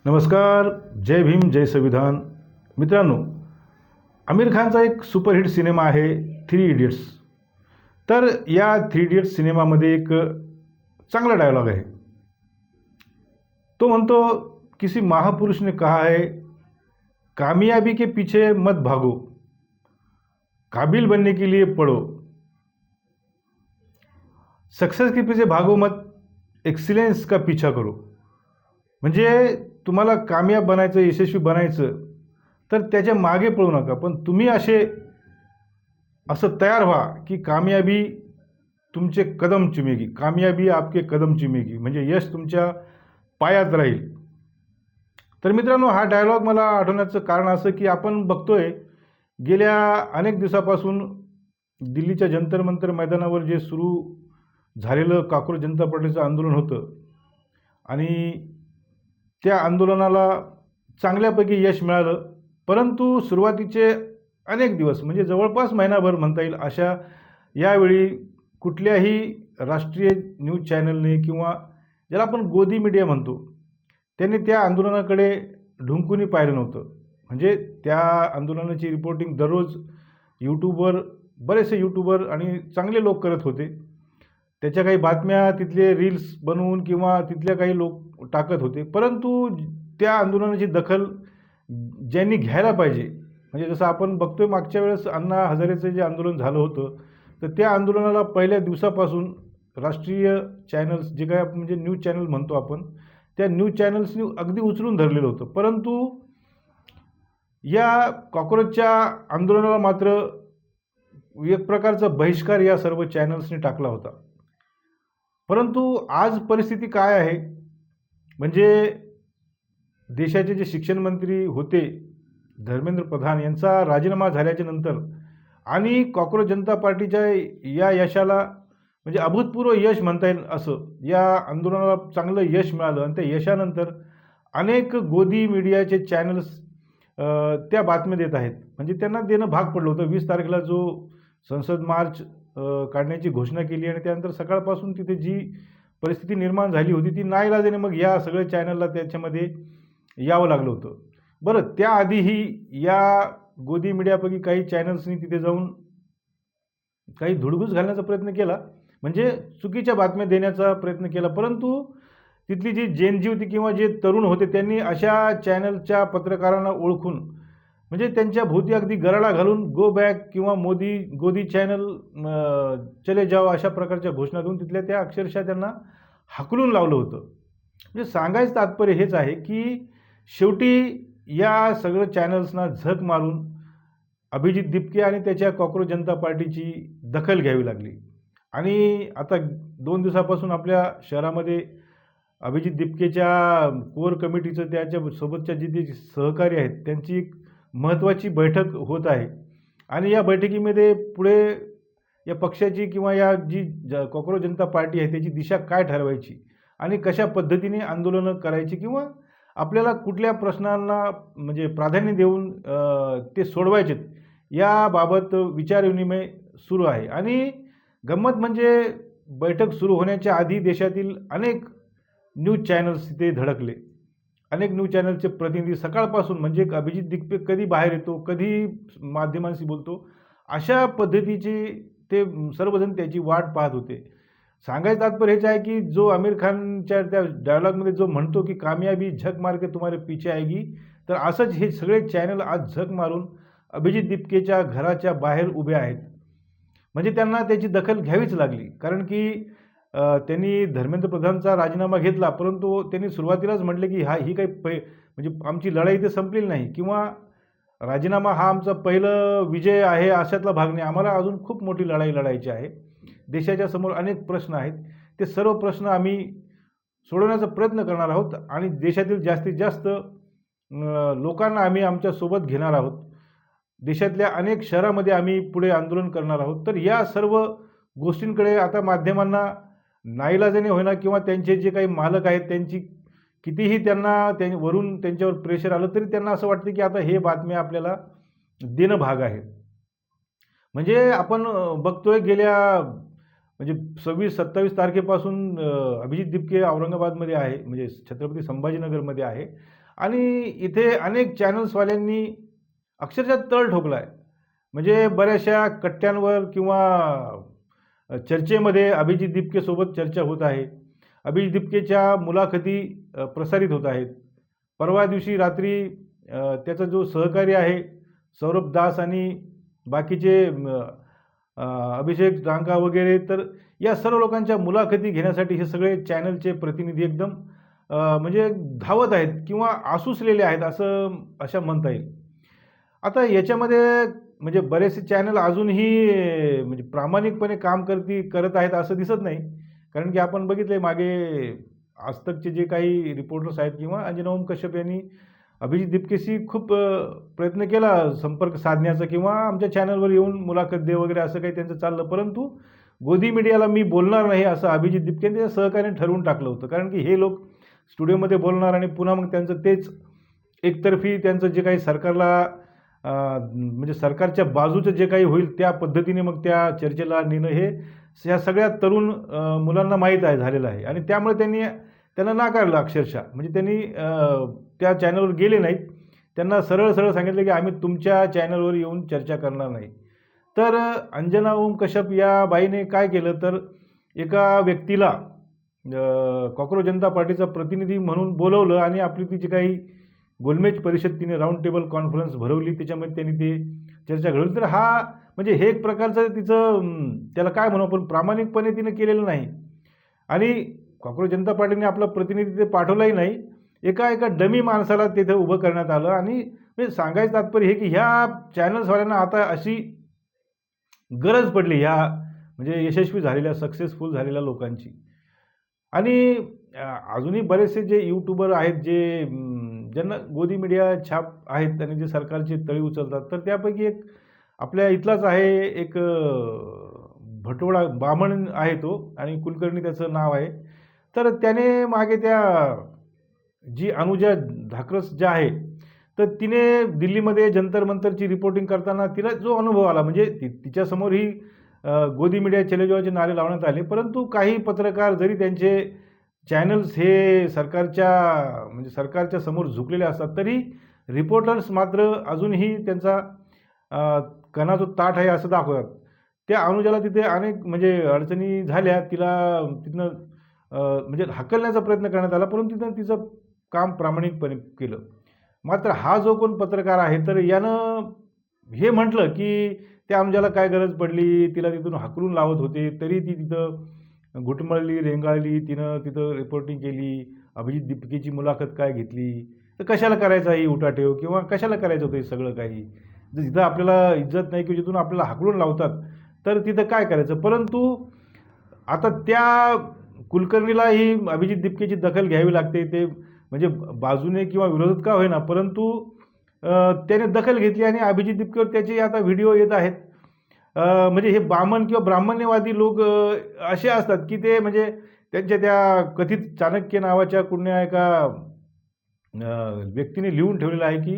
नमस्कार. जय भीम जय संविधान. मित्रांनो, आमिर खानचा एक सुपरहिट सिनेमा आहे थ्री इडियट्स. तर या थ्री इडियट्स सिनेमामध्ये एक चांगला डायलॉग आहे. तो म्हणतो, किसी महापुरुष ने कहा है, कामयाबी के पीछे मत भागो, काबिल बनने के लिए पढ़ो. सक्सेस के पीछे भागो मत, एक्सिलेंस का पीछा करो. म्हणजे तुम्हाला कामयाब बनायचं, यशस्वी बनायचं, तर त्याच्या मागे पळू नका, पण तुम्ही असं तयार व्हा की कामयाबी तुमचे कदम चुमेगी, कामयाबी आपके कदम चुमेगी, म्हणजे यश तुमच्या पायात राहील. तर मित्रांनो, हा डायलॉग मला आठवण्याचं कारण असं की आपण बघतोय गेल्या अनेक दिवसापासून दिल्लीच्या जंतर मंतर मैदानावर जे सुरू झालेलं कॉकरोच जनता पार्टीचं आंदोलन होतं आणि त्या आंदोलनाला चांगल्यापैकी यश मिळालं. परंतु सुरुवातीचे अनेक दिवस म्हणजे जवळपास महिनाभर म्हणता येईल अशा यावेळी कुठल्याही राष्ट्रीय न्यूज चॅनलने किंवा ज्याला आपण गोदी मीडिया म्हणतो त्यांनी त्या आंदोलनाकडे ढुंकूनही पाहिलं नव्हतं. म्हणजे त्या आंदोलनाची रिपोर्टिंग दररोज यूट्यूबवर बरेचसे यूट्यूबर आणि चांगले लोक करत होते. त्याच्या काही बातम्या तिथले रील्स बनवून किंवा तिथल्या काही लोक टाकत होते. परंतु त्या आंदोलनाची दखल ज्यांनी घ्यायला पाहिजे, म्हणजे जसं आपण बघतोय मागच्या वेळेस अण्णा हजारेचं जे आंदोलन झालं होतं, तर त्या आंदोलनाला पहिल्या दिवसापासून राष्ट्रीय चॅनल्स जे काय म्हणजे न्यूज चॅनल म्हणतो आपण, त्या न्यूज चॅनल्सनी अगदी उचलून धरलेलं होतं. परंतु या कॉकरोचच्या आंदोलनाला मात्र एक प्रकारचा बहिष्कार या सर्व चॅनल्सनी टाकला होता. परंतु आज परिस्थिती काय आहे, म्हणजे देशाचे जे शिक्षण मंत्री होते धर्मेंद्र प्रधान यांचा राजीनामा झाल्याच्या नंतर आणि कॉकरोच जनता पार्टीच्या या यशाला म्हणजे अभूतपूर्व यश म्हणता येईल असं या आंदोलनाला चांगलं यश मिळालं. आणि त्या यशानंतर अनेक गोदी मीडियाचे चॅनल्स त्या बातम्या देत आहेत. म्हणजे त्यांना देणं भाग पडलं होतं. 20 तारखेला जो संसद मार्च काढण्याची घोषणा केली आणि त्यानंतर सकाळपासून तिथे जी परिस्थिती निर्माण झाली होती ती नाईलाजाने मग या सगळ्या चॅनलला त्याच्यामध्ये यावं लागलं होतं. बरं, त्याआधीही या गोदी मीडियापैकी काही चॅनल्सनी तिथे जाऊन काही धुडगूस घालण्याचा प्रयत्न केला, म्हणजे चुकीच्या बातम्या देण्याचा प्रयत्न केला. परंतु तिथली जी जेनजी होती किंवा जे तरुण होते त्यांनी अशा चॅनलच्या पत्रकारांना ओळखून म्हणजे त्यांच्या भोवती अगदी गराडा घालून गो बॅक किंवा गोदी चॅनल चले जाओ अशा प्रकारच्या घोषणा देऊन तिथल्या त्या अक्षरशः त्यांना हाकलून लावलं होतं. म्हणजे सांगायचं तात्पर्य हेच आहे की शेवटी या सगळं चॅनल्सना झक मारून अभिजित दिपके आणि त्याच्या कॉकरोच जनता पार्टीची दखल घ्यावी लागली. आणि आता 2 दिवसापासून आपल्या शहरामध्ये अभिजित दिपकेच्या कोर कमिटीचं त्याच्यासोबतच्या जे सहकारी आहेत त्यांची एक महत्त्वाची बैठक होत आहे. आणि या बैठकीमध्ये पुढे या पक्षाची किंवा या जी कॉकरोच जनता पार्टी आहे त्याची दिशा काय ठरवायची आणि कशा पद्धतीने आंदोलनं करायची किंवा आपल्याला कुठल्या प्रश्नांना म्हणजे प्राधान्य देऊन ते सोडवायचे याबाबत विचारविनिमय सुरू आहे. आणि गंमत म्हणजे बैठक सुरू होण्याच्या आधी देशातील अनेक न्यूज चॅनल्स तिथे धडकले. अनेक न्यूज चॅनलचे प्रतिनिधी सकाळपासून म्हणजे अभिजित दिपके कधी बाहेर येतो, कधी माध्यमांशी बोलतो, अशा पद्धतीची ते सर्वजण त्याची वाट पाहत होते. सांगायचं तात्पर्य हेच आहे की जो आमिर खानच्या त्या डायलॉगमध्ये जो म्हणतो की कामयाबी झक मार के तुम्हारे पीछे आएगी, तर असंच हे सगळे चॅनल आज झक मारून अभिजित दिपकेच्या घराच्या बाहेर उभे आहेत. म्हणजे त्यांना त्याची दखल घ्यावीच लागली. कारण की त्यांनी धर्मेंद्र प्रधानचा राजीनामा घेतला, परंतु त्यांनी सुरुवातीलाच म्हटले की ही काही म्हणजे आमची लढाई इथे संपलेली नाही किंवा राजीनामा हा आमचा पहिलं विजय आहे अशातला भाग नाही. आम्हाला अजून खूप मोठी लढाई लढायची आहे. देशाच्या समोर अनेक प्रश्न आहेत. ते सर्व प्रश्न आम्ही सोडवण्याचा प्रयत्न करणार आहोत आणि देशातील जास्तीत जास्त लोकांना आम्ही आमच्यासोबत घेणार आहोत. देशातल्या अनेक शहरामध्ये आम्ही पुढे आंदोलन करणार आहोत. तर या सर्व गोष्टींकडे आता माध्यमांना नाईलाजाने होईना किंवा त्यांचे जे काही मालक आहेत त्यांची कितीही वरून त्यांच्यावर प्रेशर आलं तरी त्यांना असं वाटतं की आता हे बातम्या आपल्याला देणं भाग आहे. म्हणजे आपण बघतोय गेल्या म्हणजे 26-27 तारखेपासून अभिजित दिपके औरंगाबादमध्ये आहे, म्हणजे छत्रपती संभाजीनगरमध्ये आहे आणि इथे अनेक चॅनल्सवाल्यांनी अक्षरशः तळ ठोकला आहे. म्हणजे बऱ्याचशा कट्ट्यांवर किंवा चर्चेमध्ये अभिजित दिपकेसोबत चर्चा होत आहे. अभिजित दिपकेच्या मुलाखती प्रसारित होत आहेत. परवा दिवशी रात्री त्याचा जो सहकारी आहे सौरभ दास आणि बाकीचे अभिषेक रांका वगैरे, तर या सर्व लोकांच्या मुलाखती घेण्यासाठी हे सगळे चॅनलचे प्रतिनिधी एकदम म्हणजे धावत आहेत किंवा आसुसलेले आहेत अशा म्हणता येईल. आता याच्यामध्ये म्हणजे बरेचसे चॅनल अजूनही म्हणजे प्रामाणिकपणे काम करत आहेत असं दिसत नाही. कारण की आपण बघितलंय मागे आजतकचे जे काही रिपोर्टर्स आहेत किंवा अंजना ओम कश्यप यांनी अभिजित दिपकेशी खूप प्रयत्न केला संपर्क साधण्याचा किंवा आमच्या चॅनलवर येऊन मुलाखत दे वगैरे असं काही त्यांचं चाललं. परंतु गोदी मीडियाला मी बोलणार नाही असं अभिजित दिपकेने त्या सहकार्याने ठरवून टाकलं होतं. कारण की हे लोक स्टुडिओमध्ये बोलणार आणि पुन्हा मग त्यांचं तेच एकतर्फी त्यांचं जे काही सरकारला म्हणजे सरकारच्या बाजूचं जे काही होईल त्या पद्धतीने मग त्या चर्चेला नेणं हे ह्या सगळ्या तरुण मुलांना माहीत झालेलं आहे. आणि त्यामुळे त्यांना नाकारलं अक्षरशः. म्हणजे त्यांनी त्या चॅनलवर गेले नाहीत. त्यांना सरळ सरळ सांगितलं की आम्ही तुमच्या चॅनलवर येऊन चर्चा करणार नाही. तर अंजना ओम कश्यप या बाईने काय केलं, तर एका व्यक्तीला कॉकरोच जनता पार्टीचा प्रतिनिधी म्हणून बोलवलं आणि आपली ती जी काही गोलमेज परिषद तिने राऊंड टेबल कॉन्फरन्स भरवली, त्याच्यामध्ये त्यांनी ते चर्चा घडवली. तर हा म्हणजे हे एक प्रकारचं तिचं त्याला काय म्हणू आपण, प्रामाणिकपणे तिने केलेलं नाही. आणि कॉकरोच जनता पार्टीने आपला प्रतिनिधी तिथे पाठवलाही नाही. एका डमी माणसाला तिथे उभं करण्यात आलं. आणि म्हणजे सांगायचं तात्पर्य हे की ह्या चॅनल्सवाल्यांना आता अशी गरज पडली ह्या म्हणजे यशस्वी झालेल्या सक्सेसफुल झालेल्या लोकांची. आणि अजूनही बरेचसे जे यूट्यूबर आहेत जे ज्यांना गोदी मीडिया छाप आहेत आणि जे सरकारची तळी उचलतात, तर त्यापैकी एक आपल्या इथलाच आहे एक भटोळा बामण आहे तो, आणि कुलकर्णी त्याचं नाव आहे. तर त्याने मागे त्या जी अनुजा धाकरस ज्या आहे, तर तिने दिल्लीमध्ये जंतर मंतरची रिपोर्टिंग करताना तिला जो अनुभव आला, म्हणजे तिच्यासमोर ही गोदी मीडिया चलेजावाचे नारे लावण्यात आले. परंतु काही पत्रकार जरी त्यांचे चॅनल्स हे सरकारच्या समोर झुकलेले असतात, तरी रिपोर्टर्स मात्र अजूनही त्यांचा कणा जो ताठ आहे असं दाखवतात. त्या अनुजाला तिथे अनेक म्हणजे अडचणी झाल्या. तिला तिथनं म्हणजे हाकलण्याचा प्रयत्न करण्यात आला, परंतु तिथं तिचं काम प्रामाणिकपणे केलं. मात्र हा जो कोण पत्रकार आहे, तर यानं हे म्हटलं की त्या अनुजाला काय गरज पडली, तिला तिथून हाकलून लावत होते, तरी ती तिथं घुटमळली, रेंगाळली, तिनं तिथं रिपोर्टिंग केली, अभिजित दिपकेची मुलाखत काय घेतली. तर कशाला करायचा ही उठाठेव, किंवा कशाला करायचं होतं हे सगळं काही. जर जिथं आपल्याला इज्जत नाही किंवा जिथून आपल्याला हाकलून लावतात, तर तिथं काय करायचं. परंतु आता त्या कुलकर्णीला ही अभिजित दिपकेची दखल घ्यावी लागते. ते म्हणजे बाजूने किंवा विरोधात का होईना, परंतु त्याने दखल घेतली आणि अभिजित दिपकेवर त्याचे आता व्हिडिओ येत आहेत. म्हणजे हे बामण किंवा ब्राह्मण्यवादी लोक असे असतात की ते म्हणजे त्यांच्या त्या कथित चाणक्य नावाच्या कुण्या एका व्यक्तीने लिहून ठेवलेलं आहे की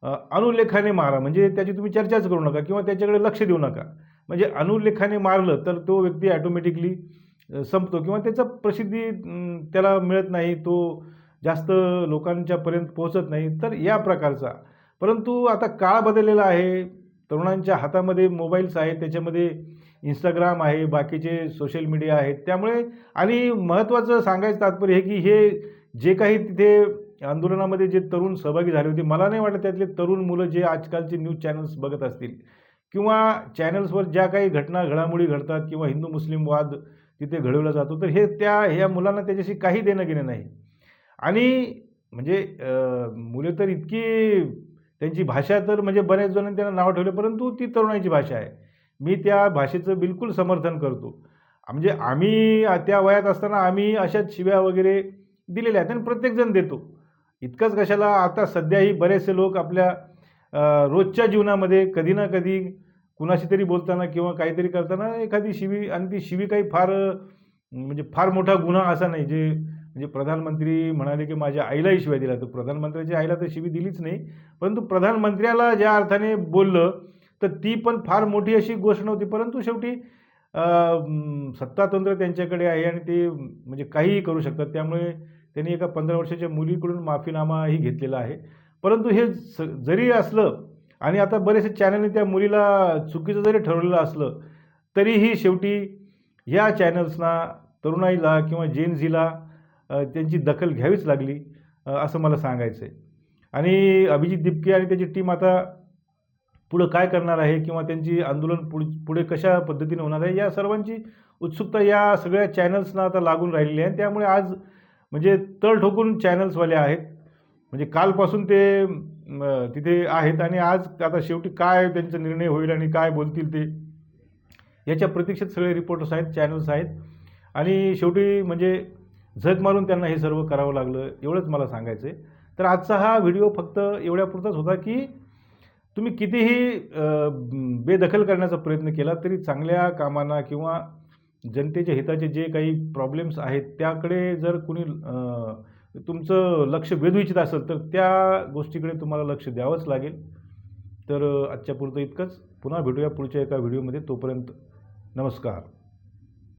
अनुलेखाने मारा, म्हणजे त्याची तुम्ही चर्चाच करू नका किंवा त्याच्याकडे लक्ष देऊ नका. म्हणजे अनुलेखाने मारलं तर तो व्यक्ती ॲटोमॅटिकली संपतो किंवा त्याचा प्रसिद्धी त्याला मिळत नाही, तो जास्त लोकांच्यापर्यंत पोहोचत नाही. तर या प्रकारचा. परंतु आता काळ बदललेला आहे. तरुणांच्या हातामध्ये मोबाईल्स आहेत, त्याच्यामध्ये इंस्टाग्राम आहे, बाकीचे सोशल मीडिया आहेत. त्यामुळे आणि महत्त्वाचं सांगायचं तात्पर्य हे की हे जे काही तिथे आंदोलनामध्ये जे तरुण सहभागी झाले होते, मला नाही वाटत त्यातले तरुण मुलं जे आजकालचे न्यूज चॅनल्स बघत असतील किंवा चॅनल्सवर ज्या काही घडामोडी घडतात किंवा हिंदू मुस्लिम वाद तिथे घडवला जातो, तर ह्या मुलांना त्याच्याशी काही देणं घेणं नाही. आणि म्हणजे मुले तर इतकी त्यांची भाषा तर म्हणजे बऱ्याच जणांनी त्यांना नाव ठेवले, परंतु ती तरुणांची भाषा आहे. मी त्या भाषेचं बिलकुल समर्थन करतो. म्हणजे आम्ही त्या वयात असताना आम्ही अशाच शिव्या वगैरे दिलेल्या आहेत आणि प्रत्येकजण देतो. इतकंच कशाला, आता सध्याही बरेचसे लोक आपल्या रोजच्या जीवनामध्ये कधी ना कधी कुणाशी तरी बोलताना किंवा काहीतरी करताना एखादी शिवी, आणि ती शिवी काही म्हणजे फार मोठा गुन्हा असा नाही. म्हणजे प्रधानमंत्री म्हणाले की माझ्या आईलाही शिव्या दिल्या, तर प्रधानमंत्र्याच्या आईला तर शिवी दिलीच नाही, परंतु प्रधानमंत्र्याला ज्या अर्थाने बोललं तर ती पण फार मोठी अशी गोष्ट नव्हती. परंतु शेवटी सत्तातंत्र त्यांच्याकडे आहे आणि ते म्हणजे काहीही करू शकतात. त्यामुळे त्यांनी एका 15 वर्षाच्या मुलीकडून माफीनामाही घेतलेला आहे. परंतु हे जरी असलं आणि आता बरेचसे चॅनलने त्या मुलीला चुकीचं जरी ठरवलेलं असलं, तरीही शेवटी या चॅनल्सना तरुणाईला किंवा जेन झीला त्यांची दखल घ्यावीच लागली, असं मला सांगायचं आहे. आणि अभिजित दिपके आणि त्याची टीम आता पुढं काय करणार आहे किंवा त्यांची आंदोलन पुढे कशा पद्धतीने होणार आहे, या सर्वांची उत्सुकता या सगळ्या चॅनल्सना आता लागून राहिलेली आहे. त्यामुळे आज म्हणजे तळ ठोकून चॅनल्सवाले आहेत, म्हणजे कालपासून ते तिथे आहेत आणि आज आता शेवटी काय त्यांचा निर्णय होईल आणि काय बोलतील ते याच्या प्रतीक्षेत सगळे रिपोर्टर्स आहेत, चॅनल्स आहेत. आणि शेवटी म्हणजे झक मारून त्यांना हे सर्व करावं लागलं, एवढंच मला सांगायचं आहे. तर आजचा हा व्हिडिओ फक्त एवढ्यापुरताच होता की तुम्ही कितीही बेदखल करण्याचा प्रयत्न केला तरी चांगल्या कामांना किंवा जनतेच्या हिताचे जे काही प्रॉब्लेम्स आहेत त्याकडे जर कुणी तुमचं लक्ष वेधू इच्छित असेल तर त्या गोष्टीकडे तुम्हाला लक्ष द्यावंच लागेल. तर आजच्यापुरतं इतकंच. पुन्हा भेटूया पुढच्या एका व्हिडिओमध्ये. तोपर्यंत नमस्कार.